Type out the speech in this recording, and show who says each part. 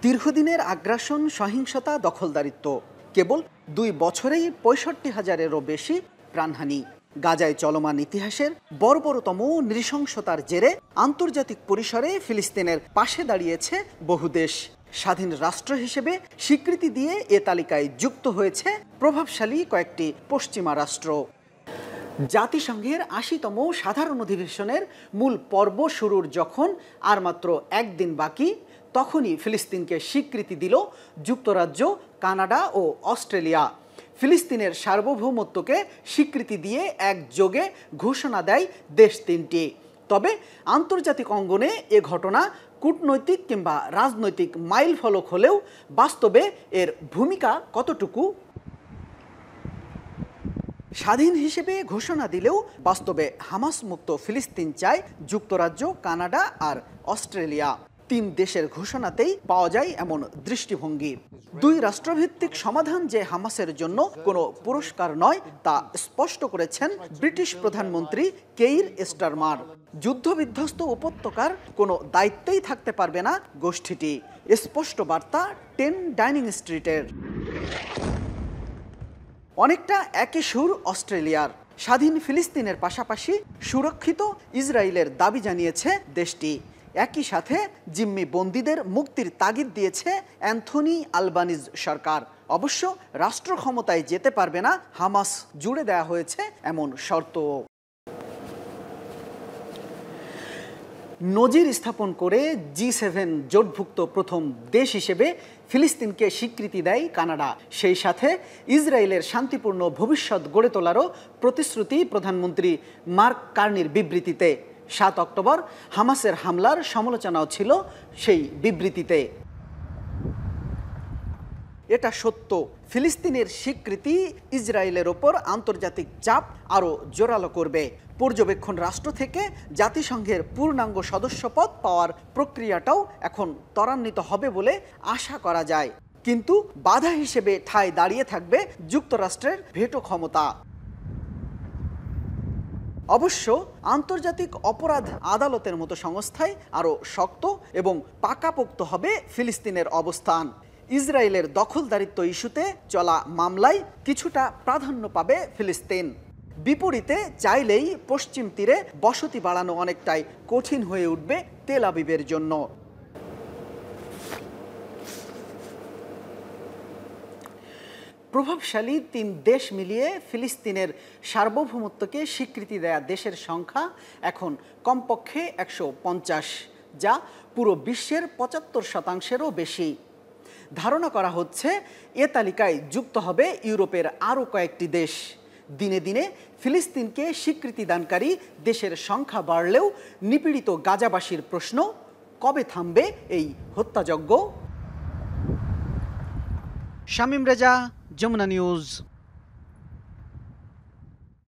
Speaker 1: দীর্ঘদিনের আগ্রাসন, সহিংসতা, দখলদারিত্ব, কেবল ২ বছরেই ৬৫,০০০-এরও বেশি প্রাণহানি। গাজায় চলমান ইতিহাসের বর্বরতম নৃশংসতার জেরে আন্তর্জাতিক পরিসরে ফিলিস্তিনের পাশে দাঁড়িয়েছে বহু দেশ। স্বাধীন রাষ্ট্র হিসেবে স্বীকৃতি দিয়ে এ তালিকায় যুক্ত হয়েছে প্রভাবশালী কয়েকটি পশ্চিমা রাষ্ট্র। জাতিসংঘের ৮০তম সাধারণ অধিবেশনের মূল পর্ব শুরুর যখন আর মাত্র একদিন বাকি, তখনই ফিলিস্তিনকে স্বীকৃতি দিল যুক্তরাজ্য, কানাডা ও অস্ট্রেলিয়া। ফিলিস্তিনের সার্বভৌমত্বকে স্বীকৃতি দিয়ে একযোগে ঘোষণা দেয় দেশ তিনটি। তবে আন্তর্জাতিক অঙ্গনে এ ঘটনা কূটনৈতিক কিংবা রাজনৈতিক মাইলফলক হলেও বাস্তবে এর ভূমিকা কতটুকু? স্বাধীন হিসেবে ঘোষণা দিলেও বাস্তবে হামাস মুক্ত ফিলিস্তিন চায় যুক্তরাজ্য, কানাডা আর অস্ট্রেলিয়া। ৩ দেশের ঘোষণাতেই পাওয়া যায় এমন দৃষ্টিভঙ্গি। ২ রাষ্ট্রভিত্তিক সমাধান যে হামাসের জন্য কোনো পুরস্কার নয় তা স্পষ্ট করেছেন ব্রিটিশ প্রধানমন্ত্রী কেইর স্টারমার। যুদ্ধবিধ্বস্ত উপত্যকার কোনো দায়িত্বেই থাকতে পারবে না গোষ্ঠীটি, স্পষ্ট বার্তা 10 ডাইনিং স্ট্রিটের। অনেকটা একই সুর অস্ট্রেলিয়ার। স্বাধীন ফিলিস্তিনের পাশাপাশি সুরক্ষিত ইসরায়েলের দাবি জানিয়েছে দেশটি। একই সাথে জিম্মি বন্দীদের মুক্তির তাগিদ দিয়েছে অ্যান্থনি আলবানিজ সরকার। অবশ্য রাষ্ট্র ক্ষমতায় যেতে পারবে না হামাস, জুড়ে দেয়া হয়েছে এমন শর্ত। নজির স্থাপন করে G7 জোটভুক্ত প্রথম দেশ হিসেবে ফিলিস্তিনকে স্বীকৃতি দেয় কানাডা। সেই সাথে ইসরায়েলের শান্তিপূর্ণ ভবিষ্যৎ গড়ে তোলারও প্রতিশ্রুতি প্রধানমন্ত্রী মার্ক কার্নির বিবৃতিতে। ৭ অক্টোবর হামাসের হামলার সমালোচনাও ছিল সেই বিবৃতিতে। এটা সত্য, ফিলিস্তিনের স্বীকৃতি ইসরায়েলের ওপর আন্তর্জাতিক চাপ আরও জোরালো করবে। পর্যবেক্ষণ রাষ্ট্র থেকে জাতিসংঘের পূর্ণাঙ্গ সদস্যপদ পাওয়ার প্রক্রিয়াটাও এখন ত্বরান্বিত হবে বলে আশা করা যায়। কিন্তু বাধা হিসেবে ঠায় দাঁড়িয়ে থাকবে যুক্তরাষ্ট্রের ভেটো ক্ষমতা। অবশ্য আন্তর্জাতিক অপরাধ আদালতের মতো সংস্থায় আরও শক্ত এবং পাকাপোক্ত হবে ফিলিস্তিনের অবস্থান। ইসরায়েলের দখলদারিত্ব ইস্যুতে চলা মামলায় কিছুটা প্রাধান্য পাবে ফিলিস্তিন। বিপরীতে চাইলেই পশ্চিম তীরে বসতি বাড়ানো অনেকটাই কঠিন হয়ে উঠবে তেল আবিবের জন্য। প্রভাবশালী ৩ দেশ মিলিয়ে ফিলিস্তিনের সার্বভৌমত্বকে স্বীকৃতি দেয়া দেশের সংখ্যা এখন কমপক্ষে ১৫০, যা পুরো বিশ্বের ৭৫%-এরও বেশি। ধারণা করা হচ্ছে এ তালিকায় যুক্ত হবে ইউরোপের আরও কয়েকটি দেশ। দিনে দিনে ফিলিস্তিনকে স্বীকৃতিদানকারী দেশের সংখ্যা বাড়লেও নিপীড়িত গাজাবাসীর প্রশ্ন, কবে থামবে এই হত্যাযজ্ঞ? শামীম রেজা, যমুনা নিউজ।